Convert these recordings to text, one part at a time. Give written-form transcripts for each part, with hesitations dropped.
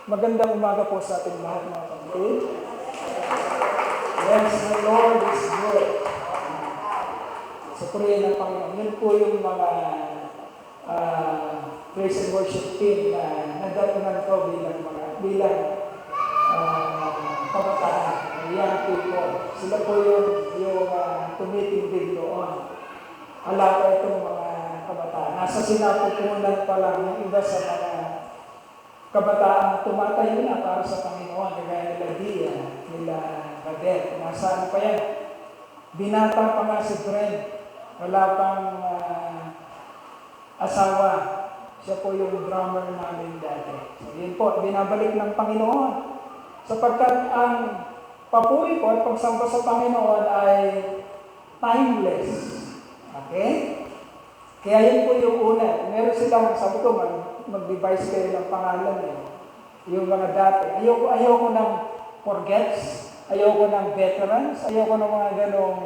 Magandang umaga po sa ating lahat mga kapatid. Yes, the Lord is good. Sa purihin ng Panginoon, yun po yung mga praise and worship team na nagdatunan ko bilang kabataan, young people. Sila po yung tumitindig doon. Alaga itong mga kabataan. Nasa sinapupunan pa lang yung iba sa mga kabataan tumatayo na para sa Panginoon, kagaya nila Dia, nila Cadet. Nasaan pa yan? Binata pa nga si Brent. Wala pang asawa. Siya po yung drummer namin dati. So yun po, binabalik ng Panginoon. Sapagkat ang papuri ko at pagsamba sa Panginoon ay timeless. Okay? Kaya yun po yung una. Meron silang, sabi ko, mag-devise kayo ng pangalan eh. Yung mga dati. Ayoko ng forgets, ayoko ng veterans, ayoko ng mga ganong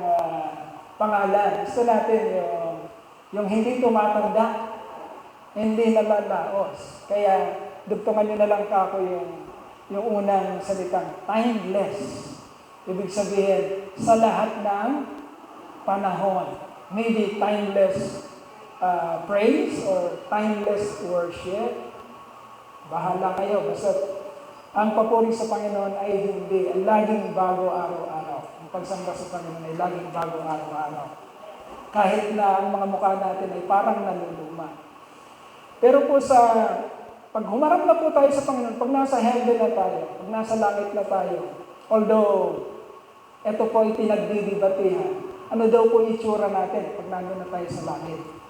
pangalan. Gusto natin yung hindi tumatanda, hindi nalalaos. Kaya dugtungan nyo na lang kako yung unang salitang timeless. Ibig sabihin, sa lahat ng panahon. Maybe timeless praise or timeless worship. Bahala kayo. Basta ang papuri sa Panginoon ay hindi. Ang laging bago araw-araw. Ang pagsamba sa Panginoon ay laging bago araw-araw. Kahit na ang mga mukha natin ay parang naluluma. Pero po pag humarap na po tayo sa Panginoon, pag nasa heaven na tayo, pag nasa langit na tayo, although ito po ay pinagdidibatihan, ano daw po itsura natin pag nandun na tayo sa langit?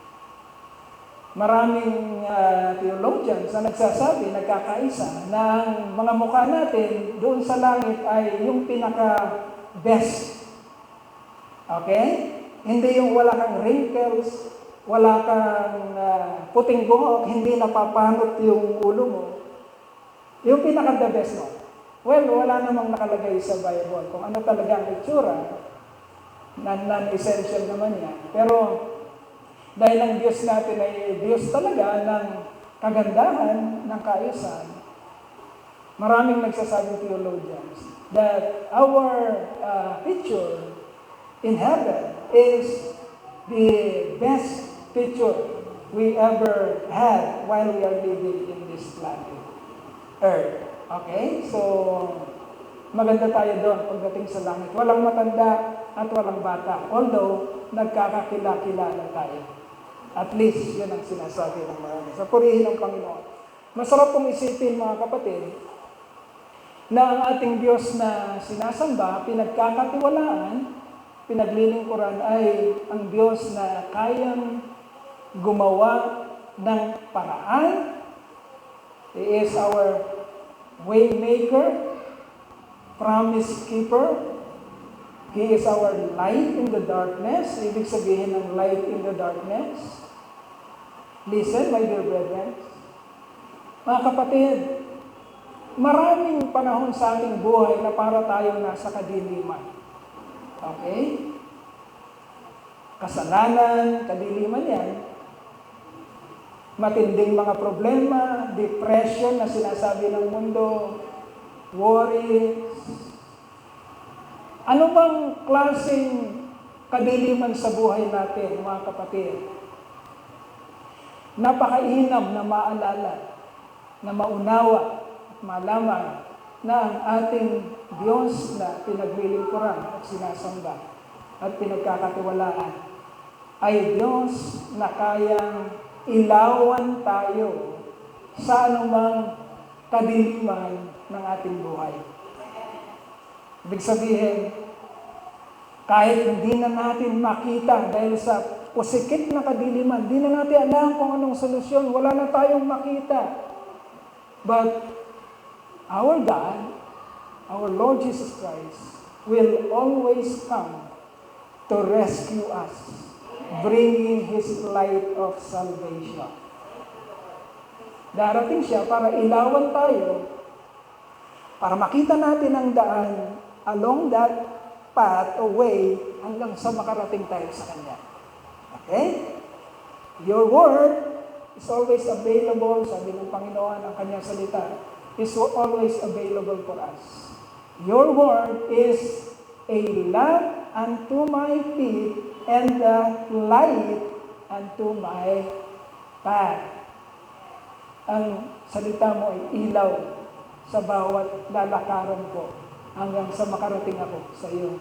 Maraming theologians na nagsasabi, nagkakaisa, na ang mga mukha natin doon sa langit ay yung pinaka-best. Okay? Hindi yung wala kang wrinkles, wala kang puting buhok, hindi napapanot yung ulo mo. Yung pinaka-the best mo. Well, wala namang nakalagay sa Bible kung ano talaga ang itsura. Non-essential naman yan. Pero dahil ang Diyos natin ay Diyos talaga ng kagandahan, ng kaayusan, maraming nagsasabing theologians that our picture in heaven is the best picture we ever had while we are living in this planet, Earth. Okay? So, maganda tayo doon pagdating sa langit. Walang matanda at walang bata. Although, nagkakakilala tayo. At least, yun ang sinasabi ng marami. Sa purihin ng Panginoon. Masarap pong isipin, mga kapatid, na ang ating Diyos na sinasamba, pinagkakatiwalaan, pinaglilingkuran ay ang Diyos na kayang gumawa ng paraan. He is our waymaker, promise keeper. He is our light in the darkness. Ibig sabihin ng light in the darkness. Listen, my dear brethren. Mga kapatid, maraming panahon sa ating buhay na para tayong nasa kadiliman. Okay? Kasalanan, kadiliman yan. Matinding mga problema, depression na sinasabi ng mundo, worries. Ano bang klaseng kadiliman sa buhay natin, mga kapatid? Napakainam na maalala, na maunawa at malaman na ang ating Diyos na pinaglilingkuran at sinasamba at pinagkakatiwalaan ay Diyos na kayang ilawan tayo sa anumang kadiliman ng ating buhay. Ibig sabihin, kahit hindi na natin makita dahil sa pusikit na kadiliman, hindi na natin alam kung anong solusyon, wala na tayong makita. But our God, our Lord Jesus Christ, will always come to rescue us, bringing His light of salvation. Darating siya para ilawan tayo, para makita natin ang daan along that path or way hanggang sa makarating tayo sa Kanya. Okay? Your word is always available, sabi ng Panginoon, ang Kanyang salita, is always available for us. Your word is a lamp unto my feet and a light unto my path. Ang salita mo ay ilaw sa bawat lalakaran ko hanggang sa makarating ako sa iyong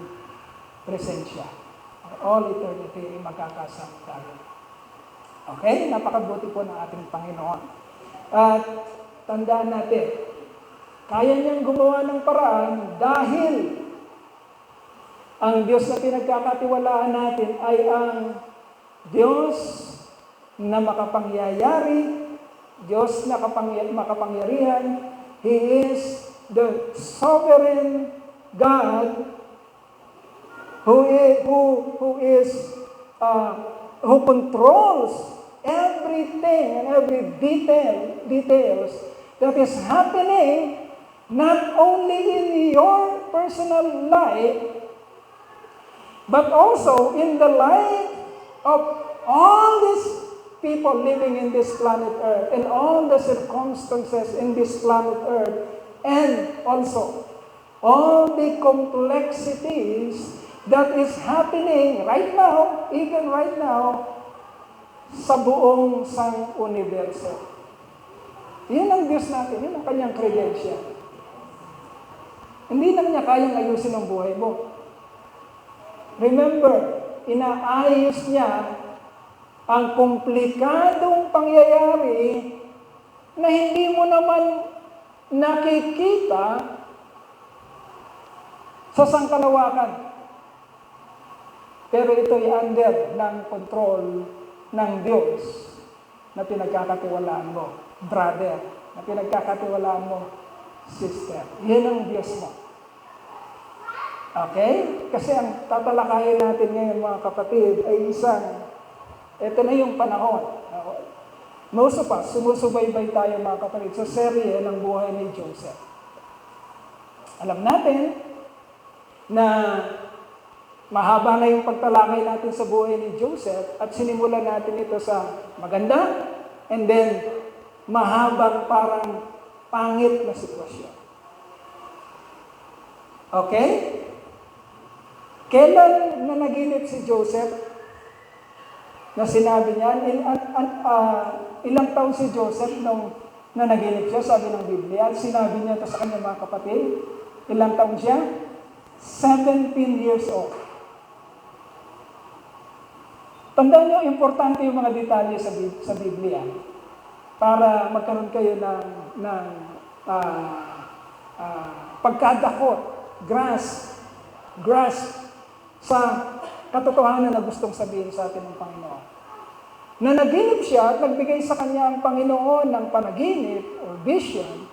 presensya. For all eternity, magkakasama tayo. Okay? Napakabuti po ng ating Panginoon. At tandaan natin, kaya niyang gumawa ng paraan dahil ang Diyos na pinagkakatiwalaan natin ay ang Diyos na makapangyayari, Diyos na makapangyarihan. He is the sovereign God who controls everything and every details that is happening not only in your personal life, but also in the life of all these people living in this planet Earth and all the circumstances in this planet Earth, and also all the complexities that is happening right now, even right now, sa buong sang universo. Yun ang Diyos natin, yun ang kanyang credential. Hindi lang niya kayang ayusin ang buhay mo. Remember, inaayos niya ang komplikadong pangyayari na hindi mo naman nakikita sa sangkalawakan. Pero ito'y under ng control ng Diyos na pinagkakatiwalaan mo, brother, na pinagkakatiwalaan mo, sister. Yan ang Diyos mo. Okay? Kasi ang tatalakayin natin ngayon, mga kapatid, ay ito na yung panahon. Most of us, sumusubaybay tayo, mga kapatid, sa serye ng buhay ni Joseph. Alam natin na mahaba na yung pagtalakay natin sa buhay ni Joseph at sinimulan natin ito sa maganda and then mahabang parang pangit na sitwasyon. Okay? Kailan na naginip si Joseph na sinabi niya, ilang taon si Joseph nung na naginip siya, sabi ng Biblia, sinabi niya ito sa kanyang mga kapatid, ilang taon siya? 17 years old. Tandaan niyo, importante yung mga detalye sa Biblia para magkaroon kayo ng pagkadakot, grasp sa katotohanan na gustong sabihin sa atin ng Panginoon. Na naginip siya at nagbigay sa kanya ang Panginoon ng panaginip or vision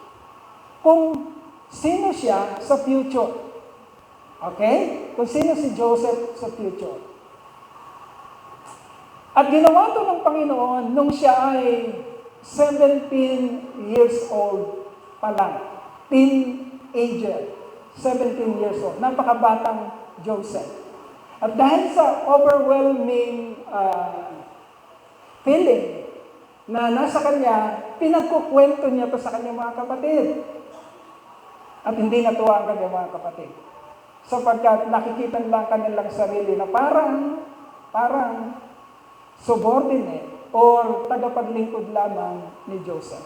kung sino siya sa future. Okay? Kung sino si Joseph sa future. At ginawa ito ng Panginoon nung siya ay 17 years old pa lang. Teenager. 17 years old. Napakabatang Joseph. At dahil sa overwhelming feeling na nasa kanya, pinagkukwento niya ito sa kanyang mga kapatid. At hindi natuwa ang kanyang mga kapatid. Sapagkat nakikita lang kanilang sarili na parang subordinate or tagapaglingkod lamang ni Joseph.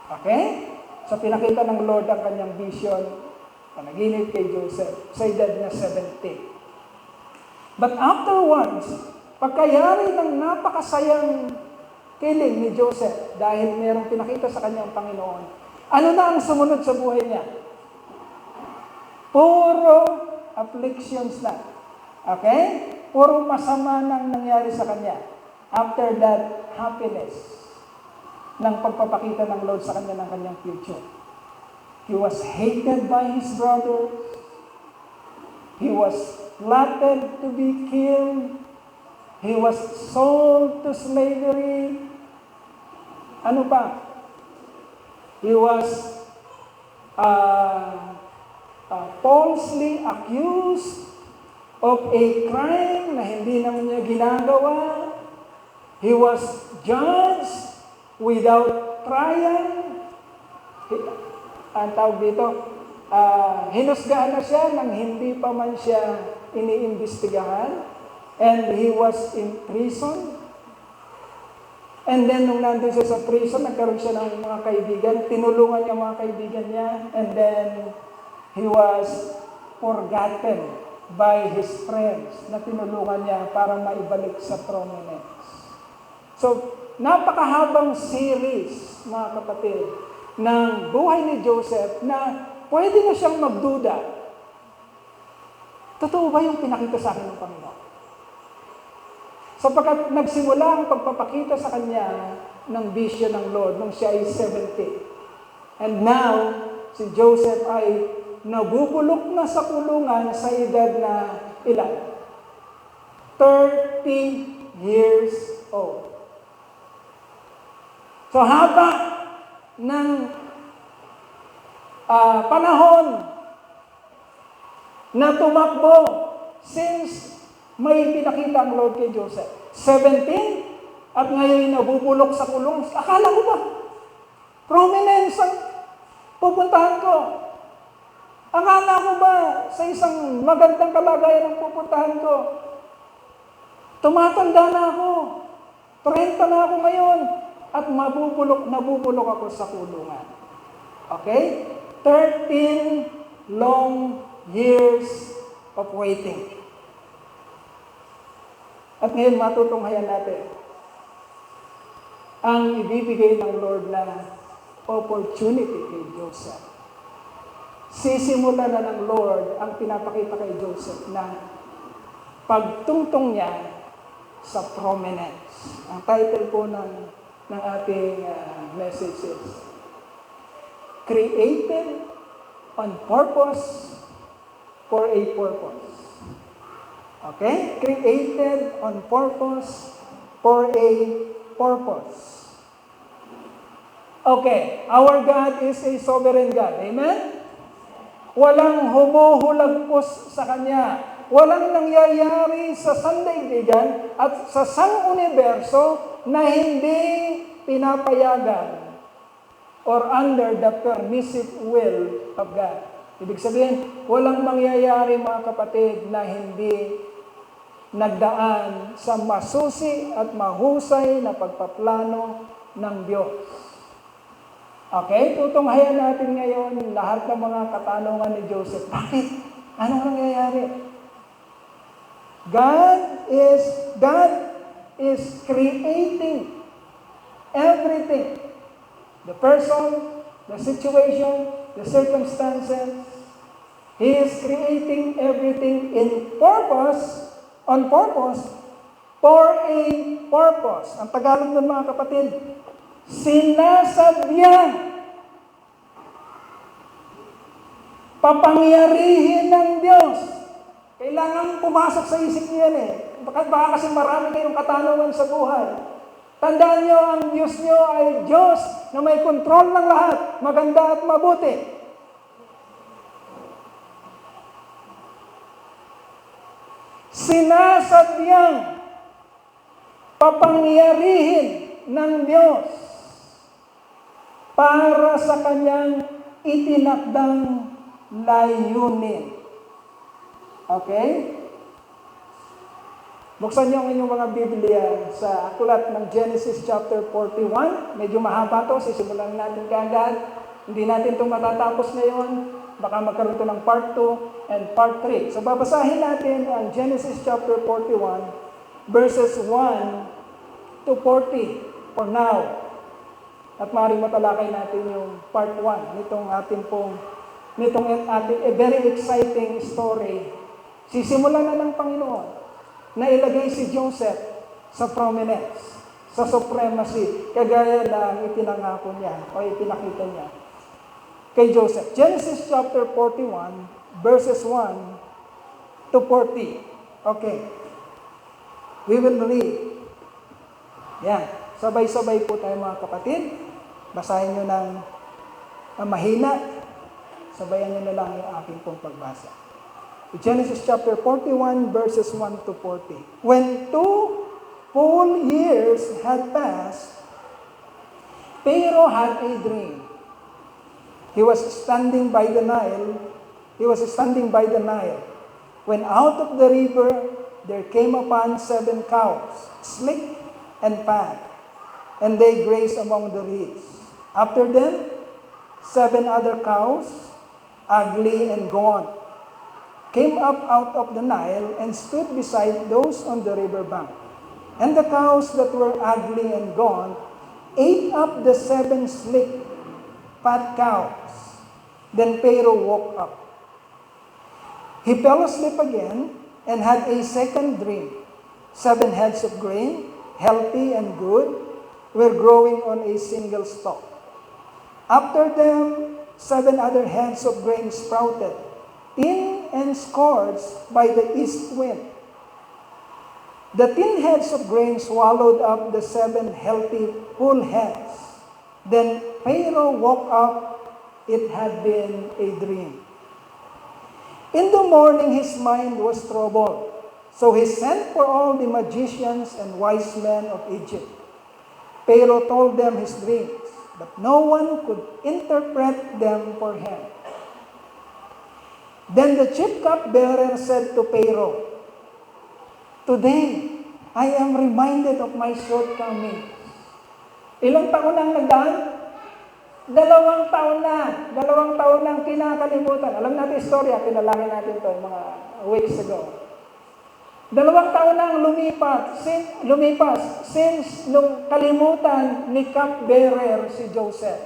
Okay? So pinakita ng Lord ang kanyang vision, panaginip kay Joseph sa edad niya 17. But afterwards, pagkayari ng napakasayang kiling ni Joseph dahil mayroong pinakita sa kanyang Panginoon, ano na ang sumunod sa buhay niya? Puro afflictions na. Okay? Puro masama nang nangyari sa kanya. After that, happiness ng pagpapakita ng Lord sa kanya ng kanyang future. He was hated by his brothers. He was plotted to be killed. He was sold to slavery. Ano pa? He was falsely accused of a crime na hindi naman niya ginagawa. He was judged without trial. ang tawag dito, hinusgahan na siya nang hindi pa man siya iniimbestigahan. And he was in prison. And then, nung nandun siya sa prison, nagkaroon siya ng mga kaibigan. Tinulungan niya mga kaibigan niya. And then, he was forgotten by his friends na tinulungan niya para maibalik sa prominence. So, napakahabang series, mga kapatid, ng buhay ni Joseph na pwede na siyang magduda. Totoo ba yung pinakita sa akin ng Panginoon? Sapagkat nagsimula ang pagpapakita sa kanya ng vision ng Lord nung siya ay 70. And now, si Joseph ay nabubulok na sa kulungan sa edad na ilan? 30 years old. So haba ng panahon na tumakbo since may pinakita ang Lord kay Joseph. 17, at ngayon nabubulok sa kulong. Akala ko ba? Prominence ang pupuntahan ko. Akala ko ba sa isang magandang kalagayan ang pupuntahan ko? Tumatanda na ako. 30 na ako ngayon. At nabubulok ako sa kulungan. Okay? 13 long years of waiting. At ngayon matutunghayan natin ang ibibigay ng Lord na opportunity kay Joseph. Sisimula na ng Lord ang pinapakita kay Joseph na pagtungtong niya sa prominence. Ang title po ng ating message is Created on Purpose for a Purpose. Okay? Created on purpose for a purpose. Okay. Our God is a sovereign God. Amen? Walang humuhulagpos sa Kanya. Walang nangyayari sa sandaigdigan at sa sang-universo na hindi pinapayagan or under the permissive will of God. Ibig sabihin, walang mangyayari mga kapatid na hindi nagdaan sa masusi at mahusay na pagpaplano ng Diyos. Okay? Tutunghayan natin ngayon lahat ng mga katanungan ni Joseph. Bakit? Anong nangyayari? God is creating everything. The person, the situation, the circumstances. He is creating everything in purpose, on purpose, for a purpose. Ang Tagalog ng mga kapatid, sinasadyang papangyarihin ng Diyos. Kailangan pumasok sa isip niyo yan eh. Baka kasi marami kayong katanungan sa buhay. Tandaan niyo, ang Diyos niyo ay Diyos na may kontrol ng lahat, maganda at mabuti. Sinasadyang papangyarihin ng Diyos para sa Kanyang itinakdang layunin. Okay? Buksan niyo ang inyong mga Biblia sa aklat ng Genesis chapter 41. Medyo mahaba to, sisimulan natin kaagad. Hindi natin itong matatapos ngayon. Baka magkaroon ito ng part 2 and part 3. So babasahin natin ang Genesis chapter 41, verses 1 to 40 for now. At maaaring matalakay natin yung part 1 nitong ating very exciting story. Sisimulan na ng Panginoon na ilagay si Joseph sa prominence, sa supremacy, kagaya ng itinangako niya o ipinakita niya kay Joseph. Genesis chapter 41, verses 1 to 40. Okay. We will read. Yan. Sabay-sabay po tayo mga kapatid. Basahin nyo ng mahina. Sabayan nyo na lang yung aking pong pagbasa. Genesis chapter 41, verses 1 to 40. When 2 full years had passed, Pharaoh had a dream. He was standing by the Nile. He was standing by the Nile. When out of the river, there came upon 7 cows, sleek and fat, and they grazed among the reeds. After them, 7 other cows, ugly and gaunt, came up out of the Nile and stood beside those on the river bank. And the cows that were ugly and gaunt ate up the 7 sleek, fat cows. Then Pharaoh woke up. He fell asleep again and had a second dream. 7 heads of grain, healthy and good, were growing on a single stalk. After them, 7 other heads of grain sprouted, thin and scorched by the east wind. The thin heads of grain swallowed up the 7 healthy, full heads. Then Pharaoh woke up. It had been a dream. In the morning, his mind was troubled. So he sent for all the magicians and wise men of Egypt. Pharaoh told them his dreams, but no one could interpret them for him. Then the chief cupbearer said to Pharaoh, "Today, I am reminded of my shortcomings." Ilang taon ang nagdaan? 2 taon na. 2 taon nang kinakalimutan. Alam natin istorya, pinalaki natin ito mga weeks ago. 2 taon nang lumipas since nung kalimutan ni cupbearer si Joseph.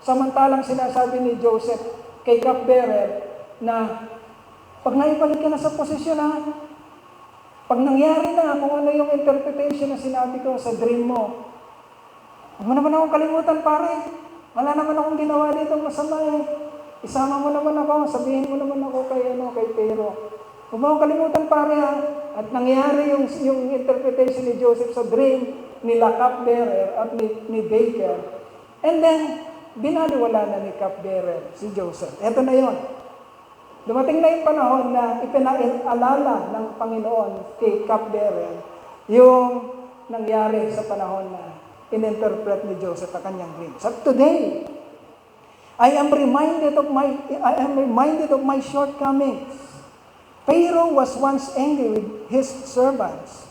Samantalang sinasabi ni Joseph kay cupbearer na pag naibalik ka na sa posisyon na, pag nangyari na kung ano yung interpretation na sinabi ko sa dream mo, huwag mo naman akong kalimutan, pare. Wala naman akong ginawa dito masama eh. Isama mo naman ako, sabihin mo naman ako kay Pharaoh. Huwag mo akong kalimutan, pare ha. At nangyari yung interpretation ni Joseph sa dream nila cupbearer at ni Baker. And then, binaliwala na ni cupbearer si Joseph. Eto na yon. Dumating na yung panahon na ipinaalala ng Panginoon kay cupbearer yung nangyari sa panahon na ininterpret ni Joseph ang kanyang dream. So today, I am reminded of my shortcomings. Pharaoh was once angry with his servants,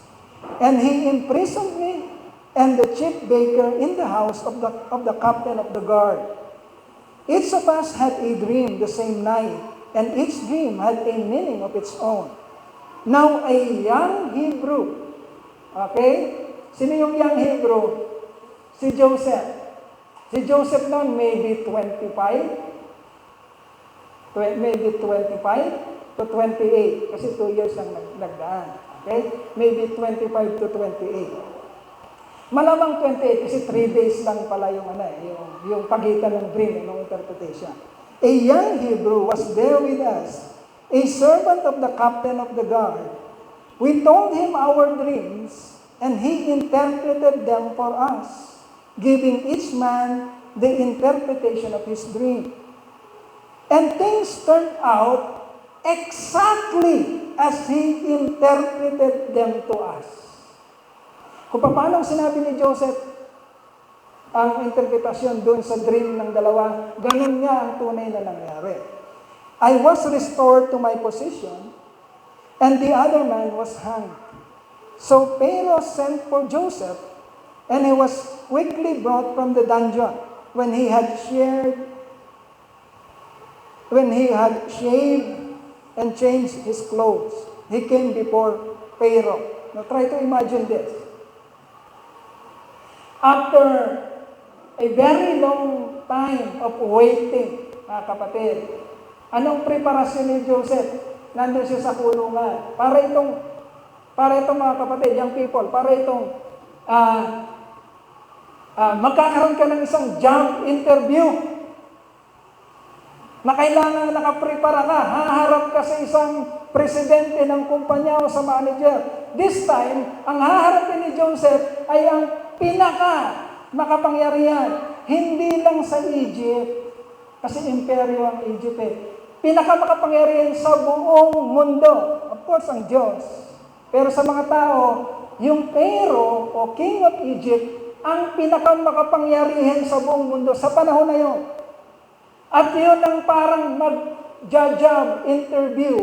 and he imprisoned me and the chief baker in the house of the captain of the guard. Each of us had a dream the same night, and each dream had a meaning of its own. Now a young Hebrew, okay? Sino yung young Hebrew? Si Joseph. Si Joseph noon maybe 25 to 28 kasi 2 years ang nagdaan. Okay? Maybe 25 to 28. Malamang 28 kasi 3 days lang pala yung pagitan ng dream, ng interpretation. A young Hebrew was there with us, a servant of the captain of the guard. We told him our dreams, and he interpreted them for us, giving each man the interpretation of his dream. And things turned out exactly as he interpreted them to us. Kung paano sinabi ni Joseph ang interpretasyon doon sa dream ng dalawa, ganun nga ang tunay na nangyari. I was restored to my position, and the other man was hanged. So Pharaoh sent for Joseph, and he was quickly brought from the dungeon. When he had shaved and changed his clothes, he came before Pharaoh. Now try to imagine this. After a very long time of waiting, mga kapatid, anong preparasyon ni Joseph? Nandun siya sa kulungan. Para itong mga kapatid, young people, para itong magkakaroon ka ng isang job interview na kailangan nakaprepara ka, haharap ka sa isang presidente ng kumpanya o sa manager. This time, ang haharapin ni Joseph ay ang pinaka makapangyarihan. Hindi lang sa Egypt, kasi imperyo ang Egypt eh. Pinaka makapangyarihan sa buong mundo. Of course, ang Diyos. Pero sa mga tao, yung Pharaoh o King of Egypt, ang pinakamakapangyarihan sa buong mundo sa panahon na yon. At yun ang parang mag-job interview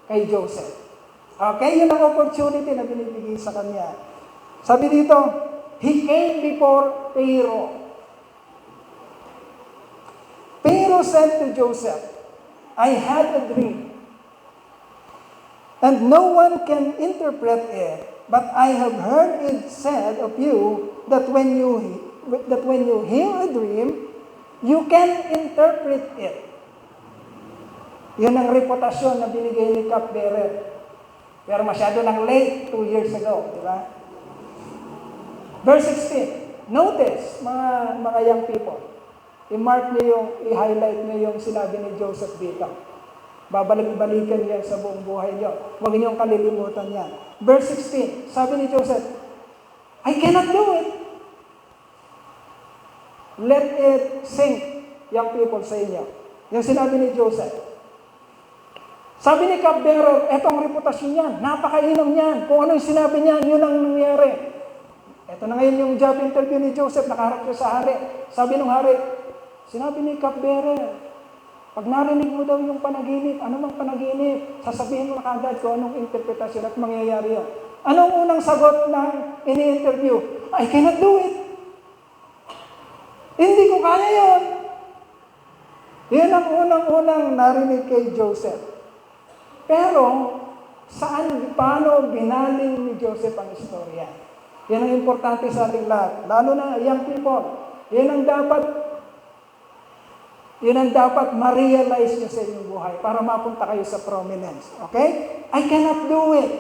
kay Joseph. Okay, yun ang opportunity na binibigay sa kanya. Sabi dito, he came before Pharaoh. Pharaoh said to Joseph, I had a dream, and no one can interpret it, but I have heard it said of you that when you hear a dream, you can interpret it. Yun ang reputasyon na binigay ni cupbearer. Pero masyado nang late 2 years ago, di ba? Verse 16. Notice, mga young people, i-mark niyo yung, i-highlight niyo yung sinabi ni Joseph dito. Babalik-balikan yan sa buong buhay niyo. Huwag niyong kalilimutan yan. Verse 16, sabi ni Joseph, I cannot do it. Let it sink, young people, sa inyo. Yung sinabi ni Joseph. Sabi ni cupbearer, etong reputasyon niyan, napakainom niyan. Kung ano yung sinabi niyan, yun ang nangyari. Ito na ngayon yung job interview ni Joseph, nakaharap siya sa hari. Sabi ng hari, sinabi ni cupbearer, pag narinig mo daw yung panaginip, ano mang panaginip, sasabihin mo na kagad kung anong interpretasyon at mangyayari yun. Anong unang sagot ng ini-interview? I cannot do it. Hindi ko kaya yun. Yan ang unang-unang narinig kay Joseph. Pero, paano binaling ni Joseph ang istorya? Yan ang importante sa ating lahat. Lalo na young people. Yan ang dapat ma-realize nyo sa inyong buhay para mapunta kayo sa prominence. Okay? I cannot do it.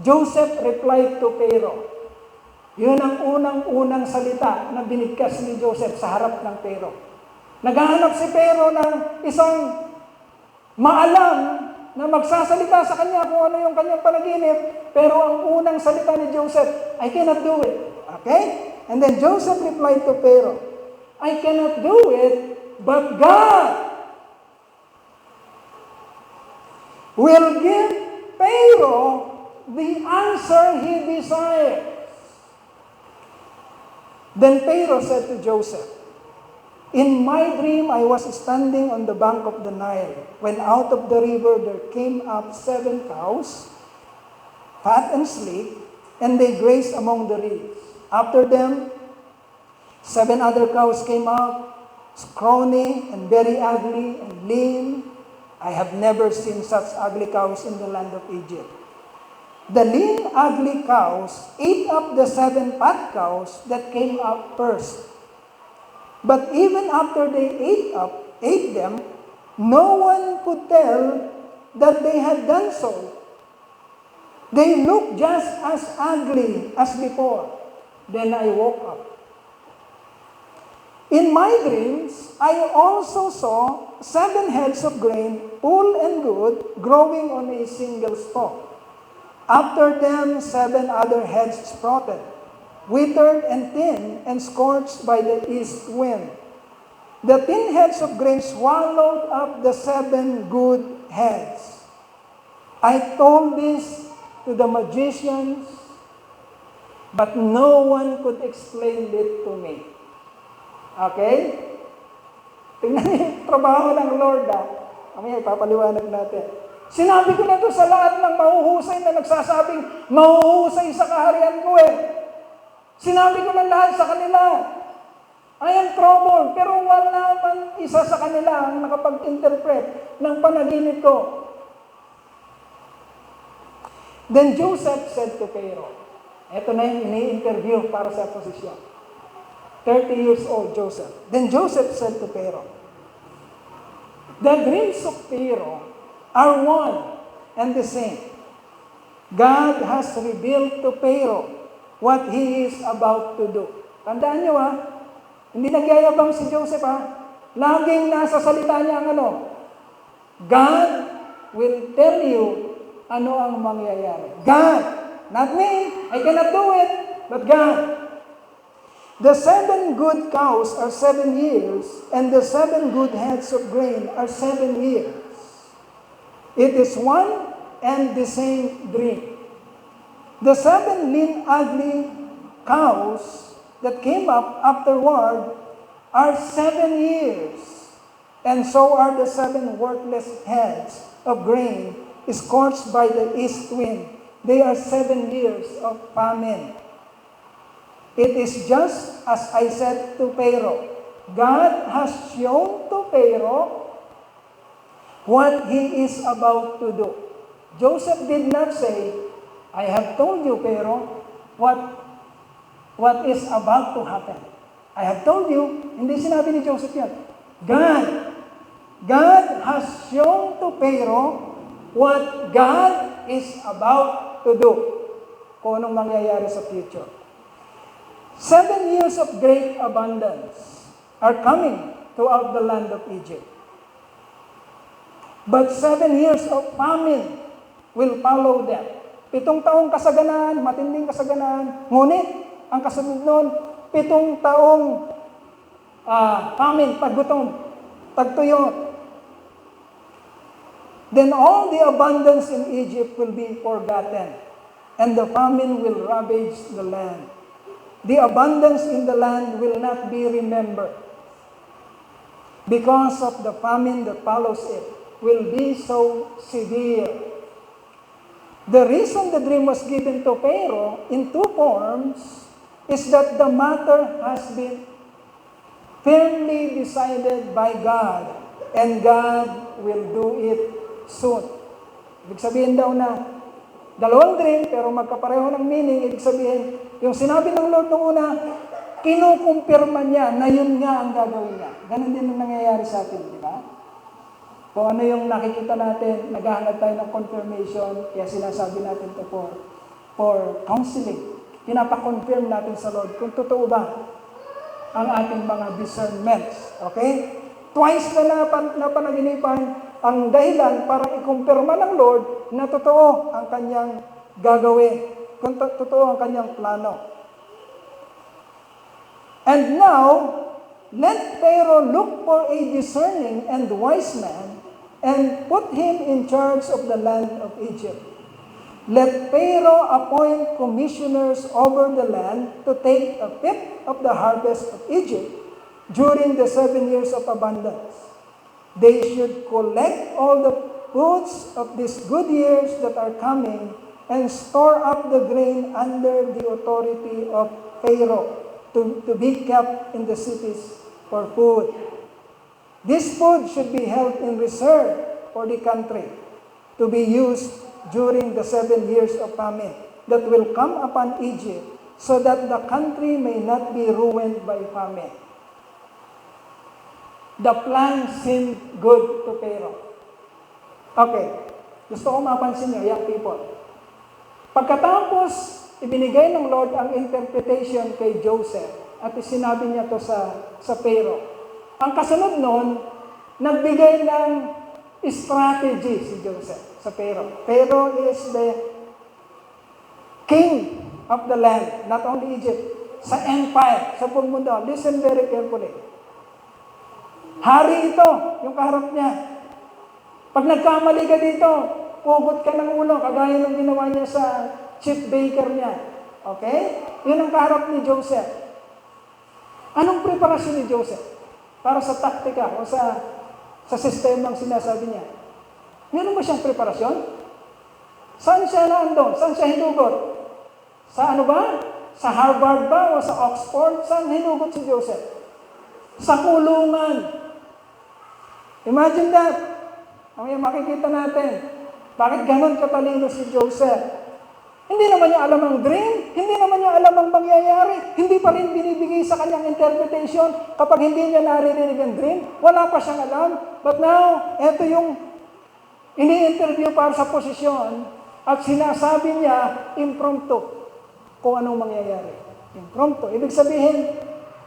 Joseph replied to Pharaoh. Yun ang unang-unang salita na binigkas ni Joseph sa harap ng Pharaoh. Naghahanap si Pharaoh ng isang maalam na magsasalita sa kanya kung ano yung kanyang panaginip, pero ang unang salita ni Joseph, I cannot do it. Okay? And then Joseph replied to Pharaoh, I cannot do it, but God will give Pharaoh the answer he desires. Then Pharaoh said to Joseph, in my dream, I was standing on the bank of the Nile, when out of the river there came up 7 cows, fat and sleek, and they grazed among the reeds. After them, 7 other cows came up, scrawny and very ugly and lean. I have never seen such ugly cows in the land of Egypt. The lean, ugly cows ate up the 7 fat cows that came up first. But even after they ate them, no one could tell that they had done so. They looked just as ugly as before. Then I woke up. In my dreams, I also saw 7 heads of grain, full and good, growing on a single stalk. After them, 7 other heads sprouted, withered and thin and scorched by the east wind. The thin heads of grain swallowed up the 7 good heads. I told this to the magicians, but no one could explain it to me. Okay? Tingnan niyo yung trabaho ng Lord. Mamaya ipapaliwanag natin. Sinabi ko na ito sa lahat ng mahuhusay na nagsasabing mahuhusay sa kaharian ko Sinabi ko na lahat sa kanila, I am troubled, pero wala man isa sa kanila ang nakapag-interpret ng panaginip ko. Then Joseph said to Pharaoh, ito na yung ini-interview para sa posisyon. 30 years old, Joseph. Then Joseph said to Pharaoh, the dreams of Pharaoh are one and the same. God has revealed to Pharaoh what he is about to do. Tandaan nyo hindi nagyayabang si Joseph Laging nasa salita niya ang God will tell you ano ang mangyayari. God, not me, I cannot do it, but God. The 7 good cows are 7 years, and the 7 good heads of grain are 7 years. It is one and the same dream. The 7 lean, ugly cows that came up afterward are 7 years. and so are the 7 worthless heads of grain scorched by the east wind. They are 7 years of famine. It is just as I said to Pharaoh. God has shown to Pharaoh what he is about to do. Joseph did not say, I have told you, Pharaoh, what is about to happen. I have told you, hindi sinabi ni Joseph yan. God has shown to Pharaoh what God is about to do. Kung anong mangyayari sa future. 7 years of great abundance are coming throughout the land of Egypt. But 7 years of famine will follow them. 7 taong kasaganaan, matinding kasaganaan. Ngunit, ang kasunod nun, 7 taong famine, paggutom, tagtuyot. Then all the abundance in Egypt will be forgotten, and the famine will ravage the land. The abundance in the land will not be remembered, because of the famine that follows it will be so severe. The reason the dream was given to Pharaoh in 2 forms is that the matter has been firmly decided by God, and God will do it soon. Ibig sabihin daw na, 2 dream, pero magkapareho ng meaning. Ibig sabihin, yung sinabi ng Lord nung una, kinukumpirma niya na yun nga ang gagawin niya. Ganun din ang nangyayari sa atin, di ba? Kung ano yung nakikita natin, naghahanap tayo ng confirmation, kaya sinasabi natin ito for counseling. Pinapakonfirm natin sa Lord kung totoo ba ang ating mga discernments. Okay? Twice na napanaginipan ang dahilan para ikumpirma ng Lord na totoo ang kanyang gagawin, kung totoo ang kanyang plano. And now, let Pharaoh look for a discerning and wise man and put him in charge of the land of Egypt. Let Pharaoh appoint commissioners over the land to take a fifth of the harvest of Egypt during the 7 years of abundance. They should collect all the fruits of these good years that are coming and store up the grain under the authority of Pharaoh to be kept in the cities for food. This food should be held in reserve for the country to be used during the 7 years of famine that will come upon Egypt, so that the country may not be ruined by famine. The plan seemed good to Pharaoh. Okay, gusto ko mapansin niyo, young people. Pagkatapos, ibinigay ng Lord ang interpretation kay Joseph at sinabi niya to sa Pharaoh. Ang kasunod nun, nagbigay ng strategy si Joseph sa Pharaoh. Pharaoh is the king of the land, not only Egypt, sa empire, sa buong mundo. Listen very carefully. Hari ito, yung kaharap niya. Pag nagkamali ka dito, pugot ka ng ulo, kagaya ng ginawa niya sa chief baker niya. Okay? Yun ang kaharap ni Joseph. Anong preparasyon ni Joseph para sa taktika o sa sistemang sinasabi niya? Meron ba siyang preparasyon? Saan siya naandun? Saan siya hinugot? Sa ano ba? Sa Harvard ba o sa Oxford? Saan hinugot si Joseph? Sa kulungan. Imagine that. Ang makikita natin. Bakit ganon katalino si Joseph? Hindi naman niya alam ang dream. Hindi naman niya alam ang mangyayari. Hindi pa rin binibigay sa kanyang interpretation kapag hindi niya naririnig ang dream. Wala pa siyang alam. But now, eto yung ini-interview para sa posisyon at sinasabi niya impromptu kung anong mangyayari. Impromptu. Ibig sabihin,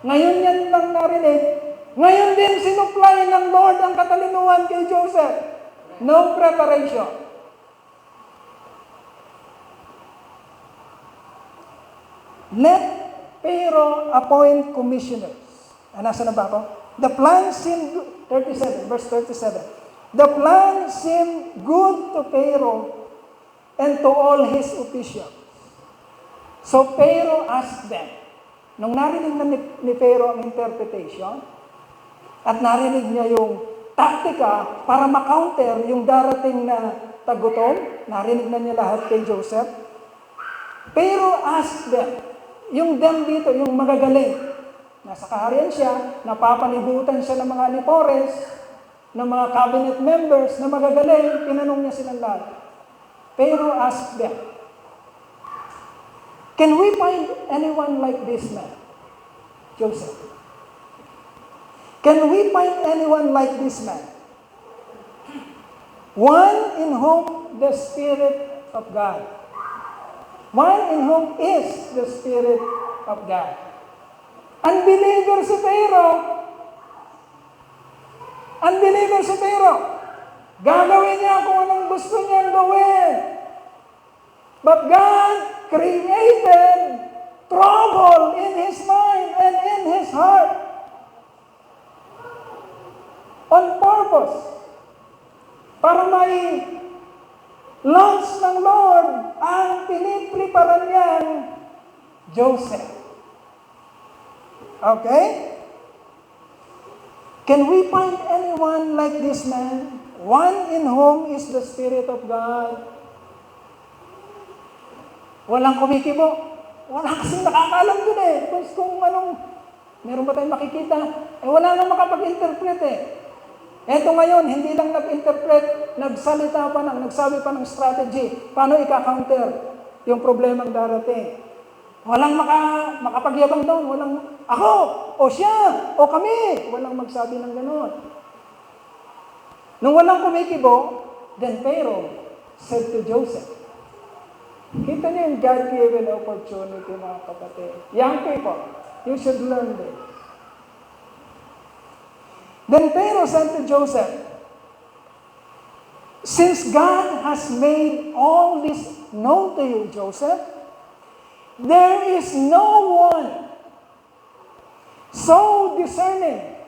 ngayon yan lang narinig. Ngayon din sinupply ng Lord ang katalinuhan kay Joseph. No preparation. Let Pharaoh appoint commissioners. Nasa na ba ako? The plan seemed, 37, verse 37. The plan seemed good to Pharaoh and to all his officials. So Pharaoh asked them, nung narinig na ni Pharaoh ang interpretation, at narinig niya yung taktika para ma-counter yung darating na tagutom. Narinig na niya lahat kay Joseph. Pero ask them, yung them dito, yung magagaling. Nasa kaharian siya, napapalibutan siya ng mga alipores, ng mga cabinet members na magagaling, tinanong niya silang lahat. Pero ask them, can we find anyone like this man, Joseph? Can we find anyone like this man? One in whom the Spirit of God. One in whom is the Spirit of God. Unbeliever si Pharaoh. Unbeliever si Pharaoh. Gagawin niya kung anong gusto niyang gawin. But God created trouble in his mind and in his heart. On purpose. Para may launch ng Lord ang pinipreparan niyang Joseph. Okay? Can we find anyone like this man? One in whom is the Spirit of God. Walang kumikibo. Wala kasing nakakaalam dun eh. Kung anong, meron ba tayong makikita? Wala nang makapag-interpret eh. Eto ngayon, hindi lang nag-interpret, nagsalita pa nagsabi pa ng strategy. Paano ika-counter yung problemang darating? Walang makapagyabang doon. Walang, ako, o siya, o kami. Walang magsabi ng gano'n. Nung walang kumikibo, then Pharaoh said to Joseph, kita niyo yung God-given opportunity, mga kapatid. Young people, you should learn this. Then Pharaoh said to Joseph, since God has made all this known to you, Joseph, there is no one so discerning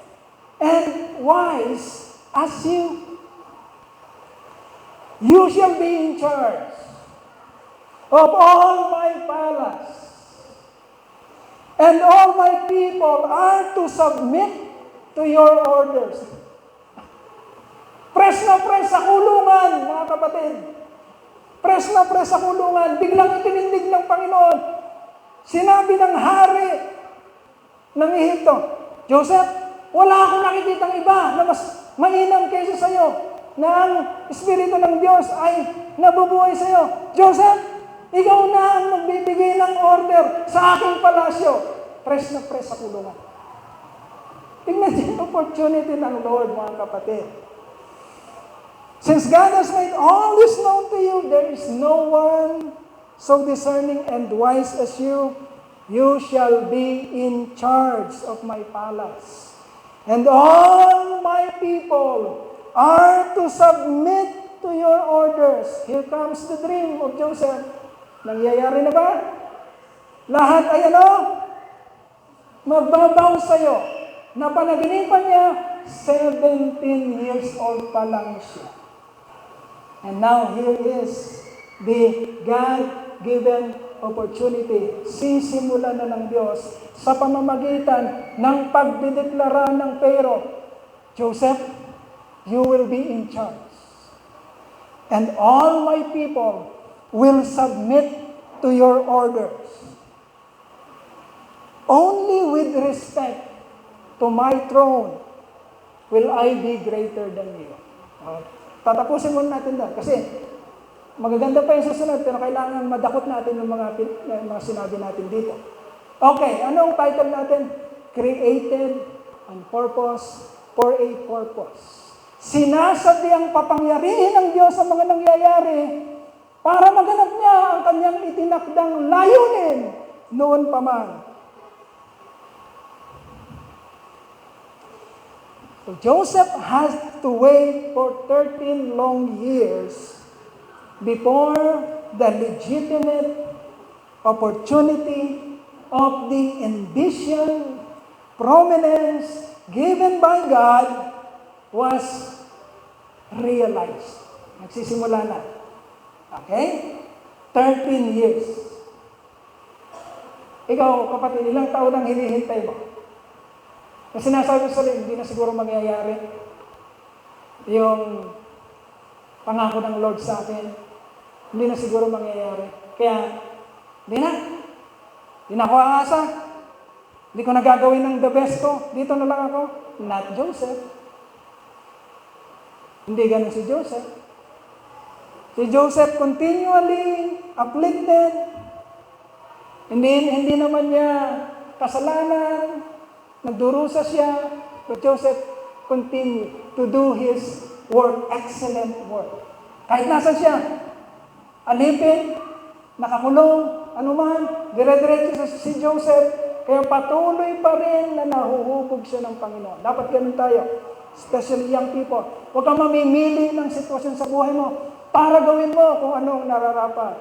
and wise as you. You shall be in charge of all my palace, and all my people are to submit to your orders. Press na press sa kulungan, mga kapatid. Press na press sa kulungan. Biglang itinindig ng Panginoon. Sinabi ng hari ng Ehipto, Joseph, wala akong nakikitang iba na mas mainam kaysa sa'yo, na ang Espiritu ng Diyos ay nabubuhay sa'yo. Joseph, ikaw na ang magbibigay ng order sa aking palasyo. Press na press sa kulungan. Tingnan niyo yung opportunity ng Lord, mga kapatid. Since God has made all this known to you, there is no one so discerning and wise as you. You shall be in charge of my palace. And all my people are to submit to your orders. Here comes the dream of Joseph. Nangyayari na ba? Lahat ay magbabaw sa'yo. Napanaginipan niya, 17 years old pa lang siya. And now here is the God-given opportunity. Sisimula na ng Diyos sa pamamagitan ng pagdideklara ng Pharaoh. Joseph, you will be in charge. And all my people will submit to your orders. Only with respect to my throne will I be greater than you. Tatapusin muna natin doon. Kasi magaganda pa yung susunod, pero kailangan madakot natin yung mga sinabi natin dito. Okay, anong title natin? Created on purpose for a purpose. Sinasadyang papangyarihin ng Diyos sa mga nangyayari para maganap niya ang kanyang itinakdang layunin noon pa man. So Joseph has to wait for 13 long years before the legitimate opportunity of the ambition, prominence given by God was realized. Nagsisimula na. Okay? 13 years. Ikaw, kapatid, ilang taon ang hinihintay mo? Kasi sinasabi ko sa hindi na siguro mangyayari. yung pangako ng Lord sa akin, hindi na siguro mangyayari. Kaya, hindi na ako aasa. Hindi ko na gagawin ng the best ko. Dito na lang ako. Not Joseph. Hindi ganun si Joseph. Si Joseph continually afflicted. Hindi naman niya kasalanan. Nagdurusa siya. But Joseph continued to do his work, excellent work. Kahit nasan siya, alipin, nakakulong, anuman, dire-diretso si Joseph, kaya patuloy pa rin na nahuhubog siya ng Panginoon. Dapat ganun tayo, especially young people. Huwag kang mamimili ng sitwasyon sa buhay mo para gawin mo kung anong nararapat.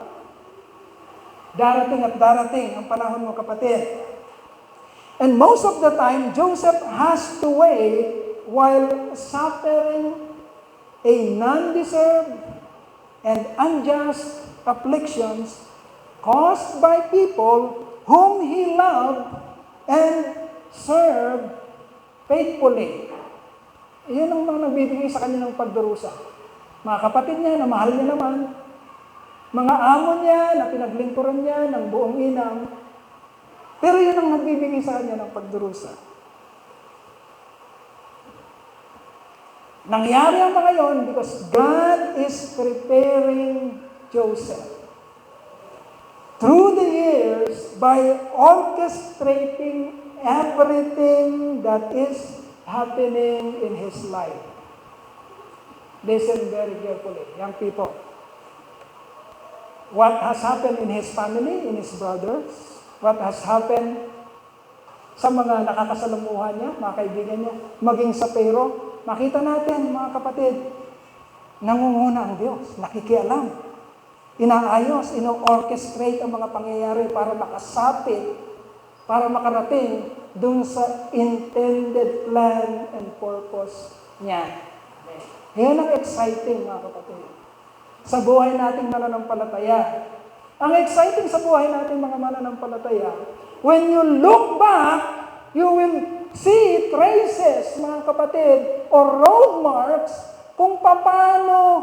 Darating at darating ang panahon mo, kapatid. And most of the time, Joseph has to wait while suffering a non-deserved and unjust afflictions caused by people whom he loved and served faithfully. Iyon ang mga nagbibigay sa kanya ng pagdurusa. Mga kapatid niya na mahal niya naman, mga amo niya na pinaglingkuran niya ng buong inang, pero yun ang nagbibigay sa kanya ng pagdurusa. Nangyari ang mga yon because God is preparing Joseph through the years by orchestrating everything that is happening in his life. Listen very carefully, young people. What has happened in his family, in his brothers, what has happened sa mga nakakasalamuhan niya, mga kaibigan niya, maging sa Pero, makita natin, mga kapatid, nangunguna ang Diyos, nakikialam, inaayos, ino-orchestrate ang mga pangyayari para makasapit, para makarating dun sa intended plan and purpose niya. Yan ang exciting, mga kapatid. Sa buhay nating mananampalataya. Ang exciting sa buhay nating mga mananampalataya, when you look back, you will see traces, mga kapatid, or road marks kung paano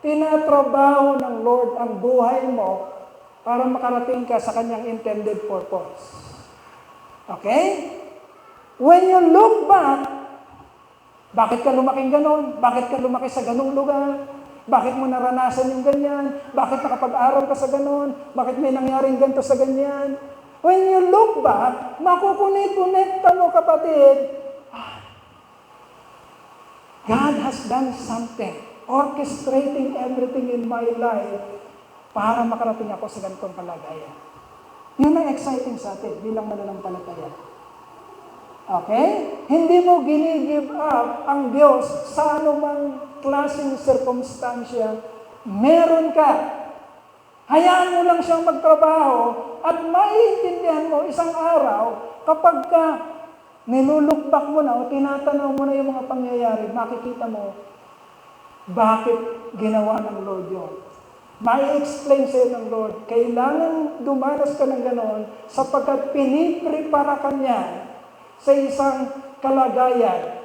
tinatrabaho ng Lord ang buhay mo para makarating ka sa kanyang intended purpose. Okay? When you look back, bakit ka lumaking ganon? Bakit ka lumaki sa ganong lugar? Bakit mo naranasan yung ganyan? Bakit nakapag-aral ka sa ganon? Bakit may nangyaring ganito sa ganyan? When you look back, makukunit-kunekta mo, kapatid, God has done something, orchestrating everything in my life para makarating ako sa ganitong kalagayan. Yun ang exciting sa atin bilang mananampalataya. Okay? Hindi mo gini-give up ang Diyos sa anumang klaseng sirkumstansya. Meron ka. Hayaan mo lang siyang magtrabaho at maiintindihan mo isang araw kapag ka nilulukbak mo na o tinatanaw mo na yung mga pangyayari, makikita mo bakit ginawa ng Lord yun. Mai-explain sa'yo ng Lord, kailangan dumanas ka ng ganon sapagkat piniprepara ka niya sa isang kalagayan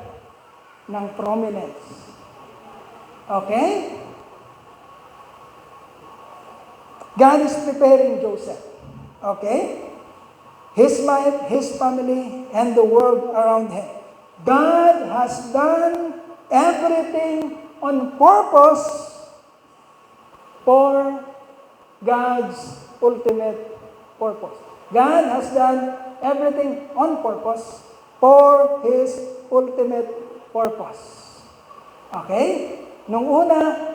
ng prominence. Okay? God is preparing Joseph. Okay? His life, his family, and the world around him. God has done everything on purpose for God's ultimate purpose. God has done everything on purpose for His ultimate purpose. Okay? Nung una,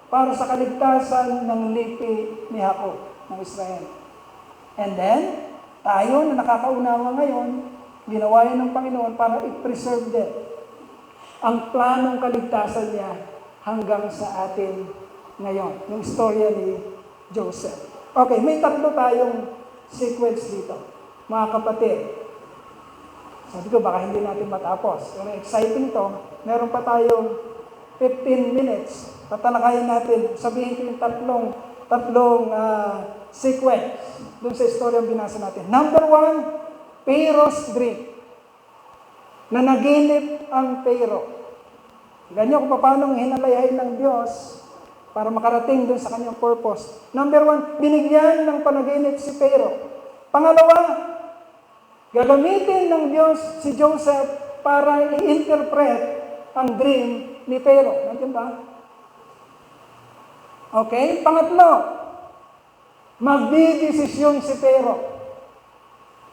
para sa kaligtasan ng lipi ni Jacob, ng Israel. And then, tayo na nakakaunawa ngayon, ginawa yun ng Panginoon para i-preserve din ang planong kaligtasan niya hanggang sa atin ngayon. Yung storya ni Joseph. Okay, may tatlo tayong sequence dito. Mga kapatid, sabi ko baka hindi natin matapos. Pero exciting to. Meron pa tayong 15 minutes. Tatalakayin natin, sabihin ko yung tatlong sequence dun sa istorya binasa natin. Number 1, Pharaoh's dream. Na naginip ang Pharaoh. Ganyan kung paano hinalayahin ng Diyos para makarating dun sa kanyang purpose. Number 1, binigyan ng panaginip si Pharaoh. Pangalawa, gagamitin ng Diyos si Joseph para i-interpret ang dream ni Pharaoh. Nandiyan ba? Okay? Pangatlo, magdidesisyon si Pharaoh.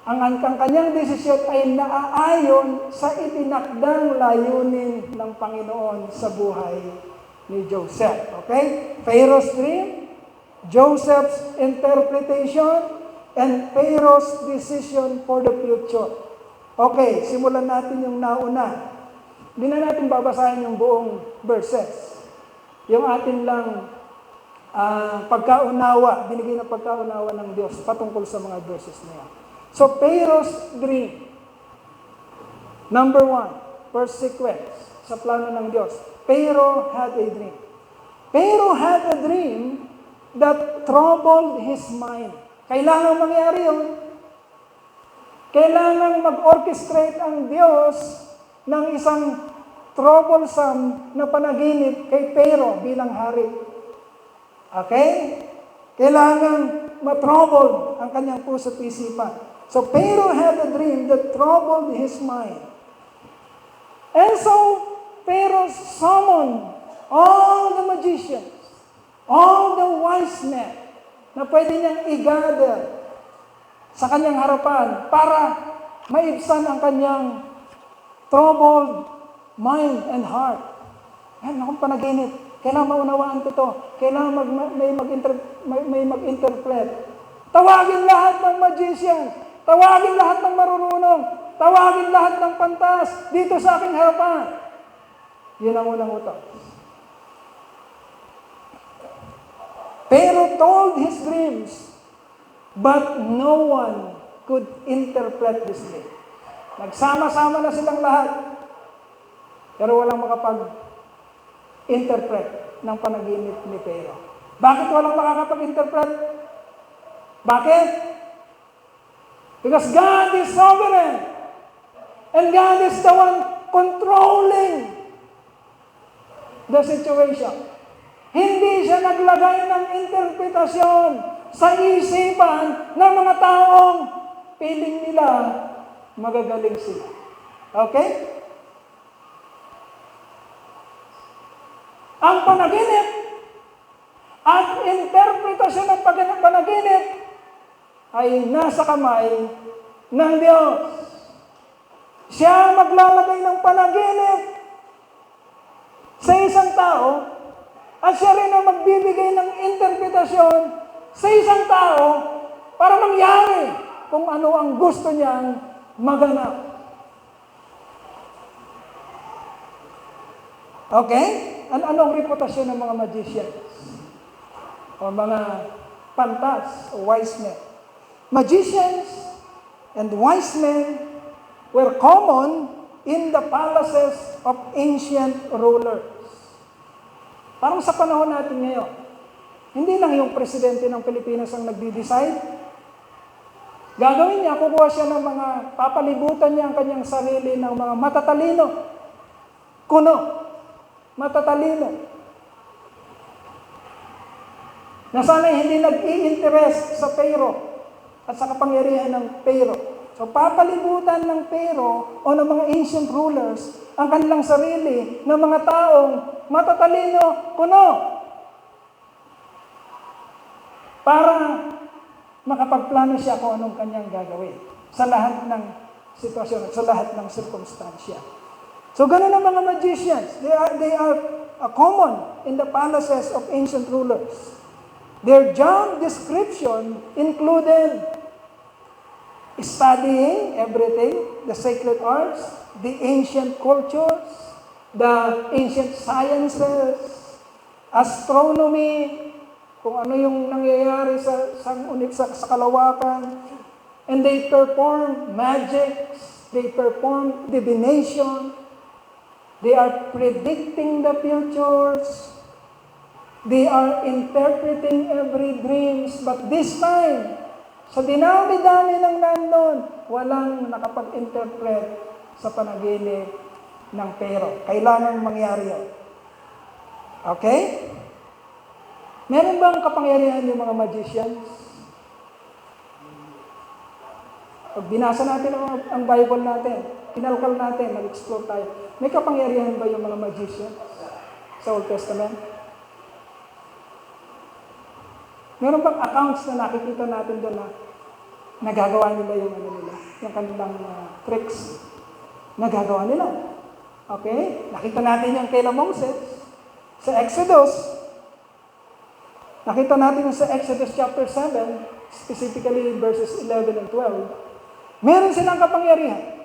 Ang kanyang desisyon ay naaayon sa itinakdang layunin ng Panginoon sa buhay ni Joseph. Okay? Pharaoh's dream, Joseph's interpretation, and Pharaoh's decision for the future. Okay, simulan natin yung nauna. Hindi na natin babasahin yung buong verses. Yung atin lang pagkaunawa, binigay na pagkaunawa ng Diyos patungkol sa mga verses na yan. So, Pharaoh's dream. Number 1, first sequence sa plano ng Diyos. Pharaoh had a dream. Pharaoh had a dream that troubled his mind. Kailangan mangyari yun. Kailangan mag-orchestrate ang Diyos ng isang troublesome na panaginip kay Pharaoh bilang hari. Okay? Kailangan matroubled ang kanyang puso at isipan. So Pharaoh had a dream that troubled his mind. And so Pharaoh summoned all the magicians, all the wise men na pwede niyang i-gather sa kanyang harapan para maibsan ang kanyang troubled mind and heart. Yan, akong panaginip. Kailangan maunawaan ko to. Kailangan may mag-interpret. Tawagin lahat ng magicians. Tawagin lahat ng marurunong. Tawagin lahat ng pantas dito sa aking harapan. Yun ang unang utos. Pharaoh told his dreams, but no one could interpret this dream. Nagsama-sama na silang lahat, pero walang makapag-interpret ng panaginip ni Pharaoh. Bakit walang makakapag-interpret? Bakit? Because God is sovereign. And God is the one controlling the situation. Hindi siya naglagay ng interpretasyon sa isipan ng mga taong piling nila magagaling sila. Okay? Ang panaginip at interpretasyon ng panaginip ay nasa kamay ng Diyos. Siya maglalagay ng panaginip sa isang tao at siya rin ang magbibigay ng interpretasyon sa isang tao para mangyari kung ano ang gusto niyang maganap. Okay? Anong reputasyon ng mga magicians? O mga pantas o wise men? Magicians and wise men were common in the palaces of ancient rulers. Parang sa panahon natin ngayon, hindi lang yung presidente ng Pilipinas ang nagdi-decide. Gagawin niya, kukuha siya ng mga, papalibutan niya ang kanyang sarili ng mga matatalino. Kuno, matatalino. Na sana'y hindi nag-i-interest sa Pharaoh at sa kapangyarihan ng Pharaoh. So papalibutan ng Pharaoh o ng mga ancient rulers ang kanilang sarili ng mga taong matatalino, kuno. Para makapagplano siya kung anong kanyang gagawin sa lahat ng sitwasyon at sa lahat ng sirkumstansya. So ganun ang mga magicians. They are common in the palaces of ancient rulers. Their job description included studying everything, the sacred arts, the ancient cultures, the ancient sciences, astronomy, kung ano yung nangyayari sa kalawakan, and they perform magics, they perform divination, they are predicting the futures, they are interpreting every dreams, but this time, sa dinami-dami ng nandun, walang nakapag-interpret sa panaginip ng pero. Kailangan mangyari yun. Okay? Meron bang kapangyarihan yung mga magicians? Pag binasa natin ang Bible natin, pinalkal natin, nag-explore tayo, may kapangyarihan ba yung mga magicians sa Old Testament? Meron bang accounts na nakikita natin doon na nagagawa nila yung yung kanilang tricks? Nagagawa nila. Okay? Nakita natin yung kay Moses sa Exodus. Nakita natin sa Exodus chapter 7, specifically verses 11 and 12. Meron silang kapangyarihan.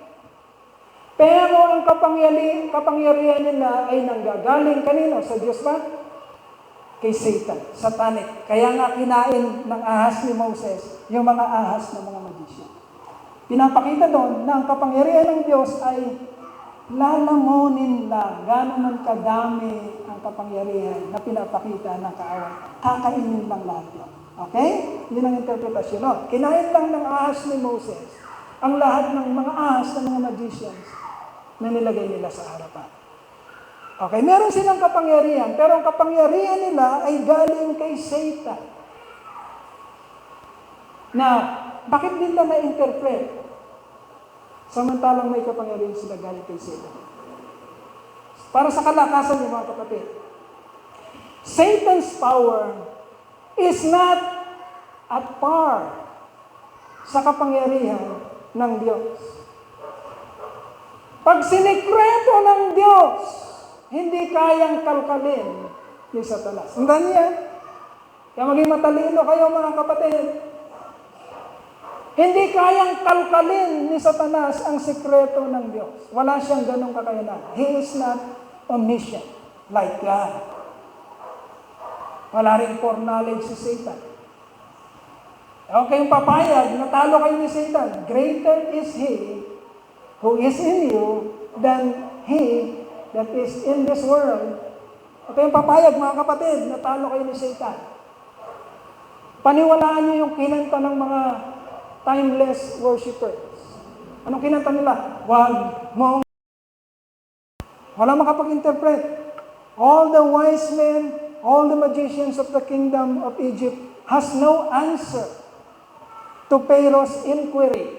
Pero ang kapangyarihan nila ay nanggagaling kanino? Sa Diyos ba? Kay Satan, satanic. Kaya nga kinain ng ahas ni Moses yung mga ahas ng mga magician. Pinapakita doon na ang kapangyarihan ng Diyos ay lalamunin lang gano'n man kadami ang kapangyarihan na pinapakita ng kaaway. Kakainin lang lahat yun. Okay? Yun ang interpretasyon. No? Kinain lang ng ahas ni Moses ang lahat ng mga ahas ng mga magicians na nilagay nila sa harapan. Okay, meron silang kapangyarihan, pero ang kapangyarihan nila ay galing kay Satan. Now, bakit nila na-interpret? Samantalang may kapangyarihan sila galing kay Satan. Para sa kalakasan niyo mga kapatid, Satan's power is not at par sa kapangyarihan ng Diyos. Pag sinikreto ng Diyos, hindi kayang kalkalin ni Satanas. Tandaan niya, kaya maging matalino kayo mga kapatid. Hindi kayang kalkalin ni Satanas ang sikreto ng Diyos. Wala siyang ganong kakayanan. He is not omniscient like God. Wala rin foreknowledge si Satan. Okay, yung papayag, natalo kayo ni Satan. Greater is He who is in you than he that is in this world. Okay, yung papayag mga kapatid, natalo kayo ni Satan. Paniwalaan niyo yung kinanta ng mga timeless worshipers. Anong kinanta nila? Wag mong. Wala makapag-interpret. All the wise men, all the magicians of the kingdom of Egypt has no answer to Pharaoh's inquiry.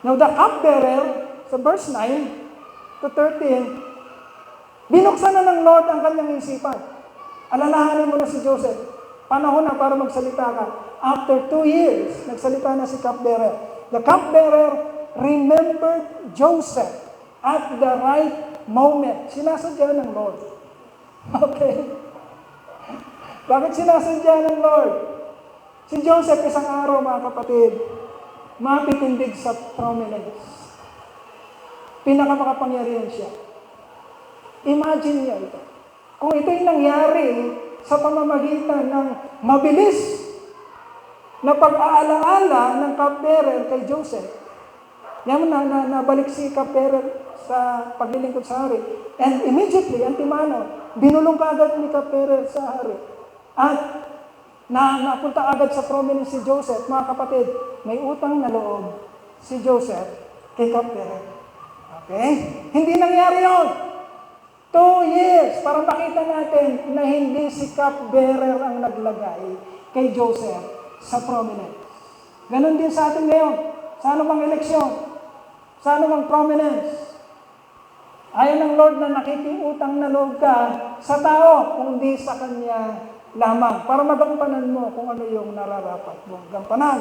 Now the cupbearer, sa verse 9 to 13, binuksan na ng Lord ang kanyang isipan. Alalahanin mo na si Joseph. Panahon na para magsalita ka. After 2 years, nagsalita na si cupbearer. The cupbearer remembered Joseph at the right moment. Sinasadya ng Lord. Okay? Bakit sinasadya ng Lord? Si Joseph isang araw, mga kapatid, mapitindig sa prominence. Pinakamakapangyarihan siya. Imagine niya ito. Kung ito'y nangyari sa pamamagitan ng mabilis na pag-aalaala ng cupbearer kay Joseph, nabalik si cupbearer sa paglilingkod sa hari. And immediately, antimano, binulong kaagad ni cupbearer sa hari. At napunta agad sa prominence si Joseph. Mga kapatid, may utang na loob si Joseph kay cupbearer. Okay? Hindi nangyari yun. 2 years para makita natin na hindi si cupbearer ang naglagay kay Joseph sa prominence. Ganon din sa atin ngayon. Sa anumang eleksyon, sa anumang prominence. Ayaw ng Lord na nakikiutang na loob ka sa tao, kundi sa Kanya lamang. Para magampanan mo kung ano yung nararapat mong gampanan.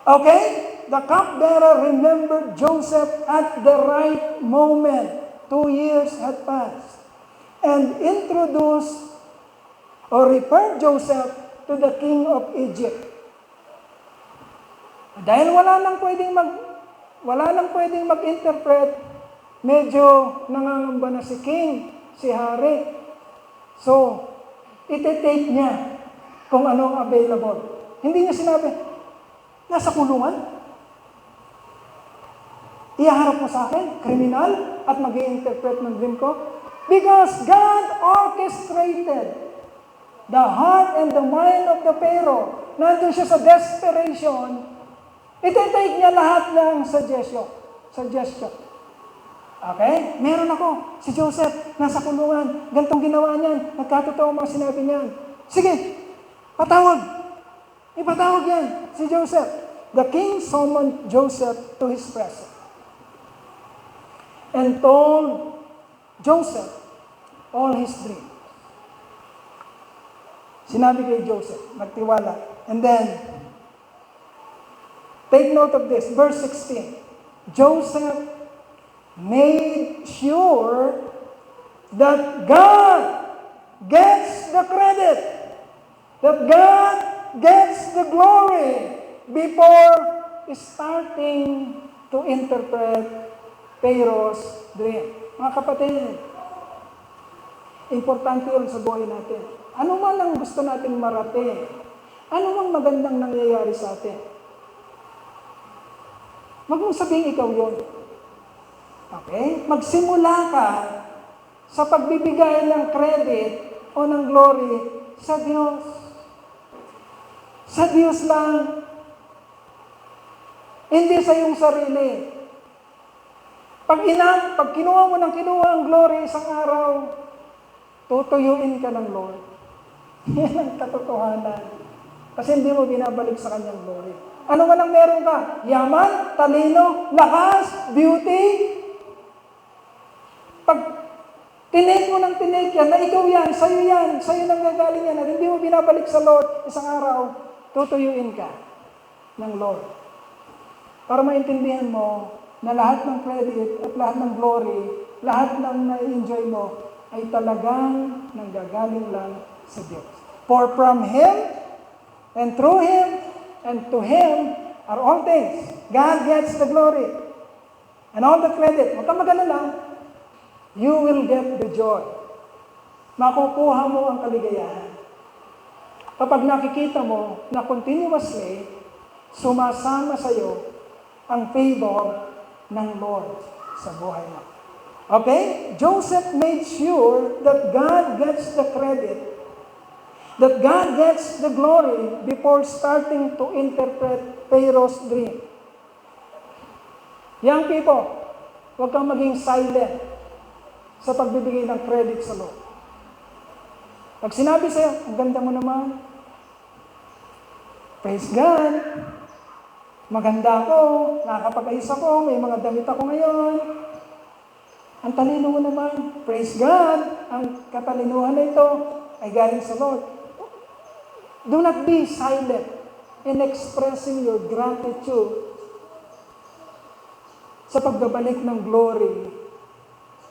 Okay? The cupbearer remembered Joseph at the right moment. 2 years had passed. And introduced or referred Joseph to the king of Egypt. Dahil wala nang pwedeng mag-interpret, medyo nangangamba na si king, si hari. So, iti-take niya kung ano ang available. Hindi niya sinabi, nasa kulungan? Iyaharap mo sa akin, kriminal, at mag-i-interpret ng dream ko? Because God orchestrated the heart and the mind of the Pharaoh. Nandun siya sa desperation. Iti-take niya lahat ng suggestion. Okay? Meron ako. Si Joseph, nasa kulungan. Gantong ginawa niyan. Nagkatotoo ang mga sinabi niyan. Sige, patawag. Ipatawag yan, si Joseph. The king summoned Joseph to his presence and told Joseph all his dreams. Sinabi kay Joseph, magtiwala. And then, take note of this, verse 16. Joseph made sure that God gets the credit, that God gets the glory before starting to interpret Pharaoh's dream. Mga kapatid, importante yun sa buhay natin. Ano man ang gusto natin marating, ano mang magandang nangyayari sa atin, wag mong sabihin ikaw yun. Okay? Magsimula ka sa pagbibigay ng credit o ng glory sa Diyos. Sa Diyos lang. Hindi sa iyong sarili. Pag kinuha mo ng kinuha ang glory isang araw, tutuyuin ka ng Lord. Yan ang katotohanan. Kasi hindi mo binabalik sa Kanyang glory. Ano man ang meron ka? Yaman, talino, lakas, beauty. Pag tinake mo ng tinake yan, na ikaw yan, sa'yo nang gagaling yan, at hindi mo binabalik sa Lord isang araw, tutuyuin ka ng Lord. Para maintindihan mo na lahat ng credit at lahat ng glory, lahat ng na-enjoy mo, ay talagang nanggagaling lang sa Diyos. For from Him, and through Him, and to Him are all things. God gets the glory. And all the credit. Huwag kang mag-alala. You will get the joy. Makukuha mo ang kaligayahan. Kapag nakikita mo na continuously, sumasama sa iyo ang favor ng Lord sa buhay mo. Okay? Joseph made sure that God gets the credit, that God gets the glory before starting to interpret Pharaoh's dream. Young people, huwag kang maging silent sa pagbibigay ng credit sa Lord. Pag sinabi sa'yo, ang ganda mo naman, praise God, maganda ako, nakakapag-ayos ako, may mga damit ako ngayon, ang talino mo naman, praise God, ang katalinuhan na ito ay galing sa Lord. Do not be silent in expressing your gratitude sa pagbabalik ng glory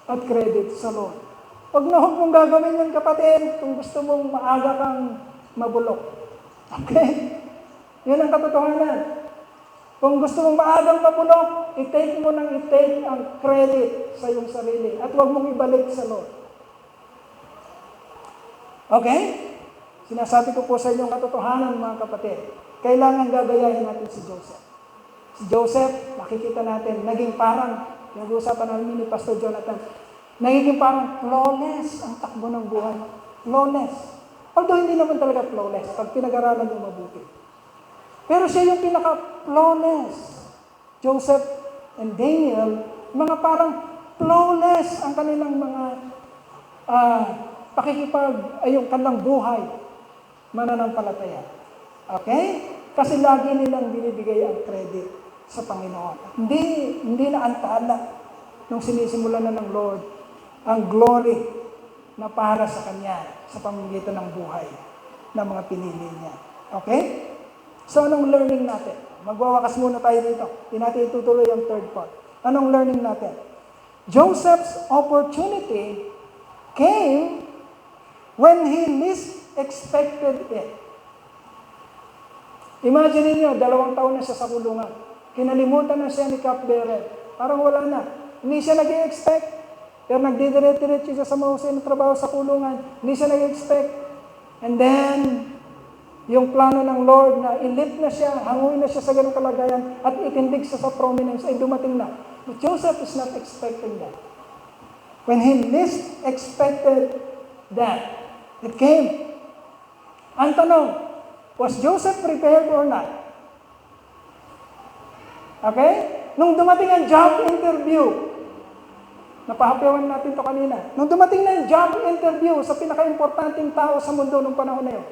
at credit sa Lord. Huwag na huwag mong gagawin yan, kapatid, kung gusto mong maaga kang mabulok. Okay? Yun ang katotohanan. Kung gusto mong maagang mabulok, i-take mo ang credit sa iyong sarili at huwag mong ibalik sa Lord. Okay? Sinasabi ko po sa inyong katotohanan, mga kapatid. Kailangan gagayahin natin si Joseph. Si Joseph, makikita natin, naging parang, nag-uusapan namin ni Pastor Jonathan, nagiging parang flawless ang takbo ng buhay. Flawless. Although hindi naman talaga flawless, pag pinag-aralan yung mabuti. Pero siya yung pinaka-flawless. Joseph and Daniel, mga parang flawless ang kanilang mga yung kanilang buhay, mananampalataya. Okay? Kasi lagi nilang binibigay ang credit sa Panginoon. Hindi na antala nung sinisimulan na ng Lord ang glory na para sa Kanya sa pamamagitan ng buhay ng mga pinili niya. Okay? So, anong learning natin? Magwawakas muna tayo dito. Hindi natin itutuloy ang third part. Anong learning natin? Joseph's opportunity came when he least expected it. Imagine niyo, 2 taon na siya sa kulungan. Kinalimutan na siya ni cupbearer. Parang wala na. Hindi siya nag-i-expect. Pero nagdidire-diretso siya sa mahusay na trabaho sa kulungan. Hindi siya nag-i-expect. And then, yung plano ng Lord na i-lift na siya, hanguin na siya sa ganong kalagayan, at itindig siya sa prominence, ay dumating na. But Joseph is not expecting that. When he least expected that, it came. Ang tanong, was Joseph prepared or not? Okay? Nung dumating ang job interview, Napahapyawan natin to kanina. Nung dumating na yung job interview sa pinaka-importanting tao sa mundo nung panahon na yun,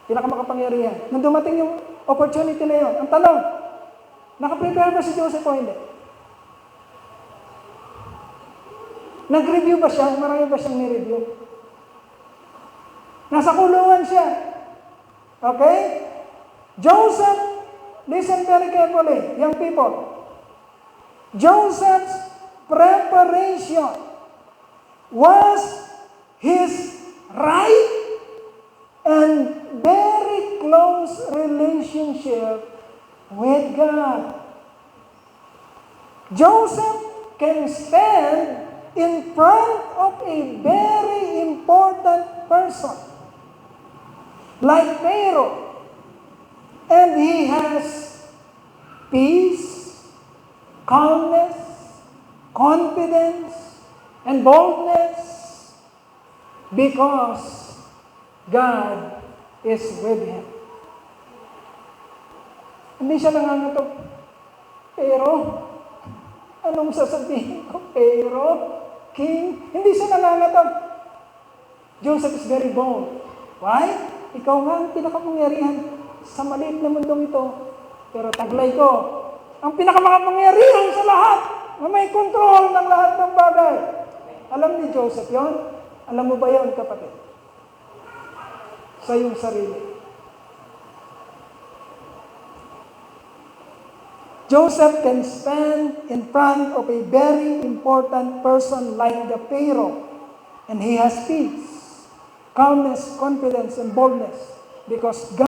pinakamakapangyarihan. Nung dumating yung opportunity na yun, ang tanong, nakaprepare ba si Joseph o hindi? Nag-review ba siya? Marami ba siyang ni-review? Nasa kulungan siya. Okay? Joseph, listen very carefully, young people. Joseph's preparation was his right and very close relationship with God. Joseph can stand in front of a very important person, like Pharaoh, and he has peace, calmness, confidence, and boldness because God is with him. Hindi siya nangangatog, pero anong sasabihin ko? Pero, king, hindi siya nangangatog. Joseph is very bold. Why? Ikaw nga ang pinakapangyarihan sa maliit na mundong ito. Pero taglay ko, ang pinakamakapangyarihan sa lahat, na may control ng lahat ng bagay. Alam ni Joseph yon? Alam mo ba yon, kapatid? Sa iyong sarili. Joseph can stand in front of a very important person like the Pharaoh, and he has peace, calmness, confidence, and boldness because God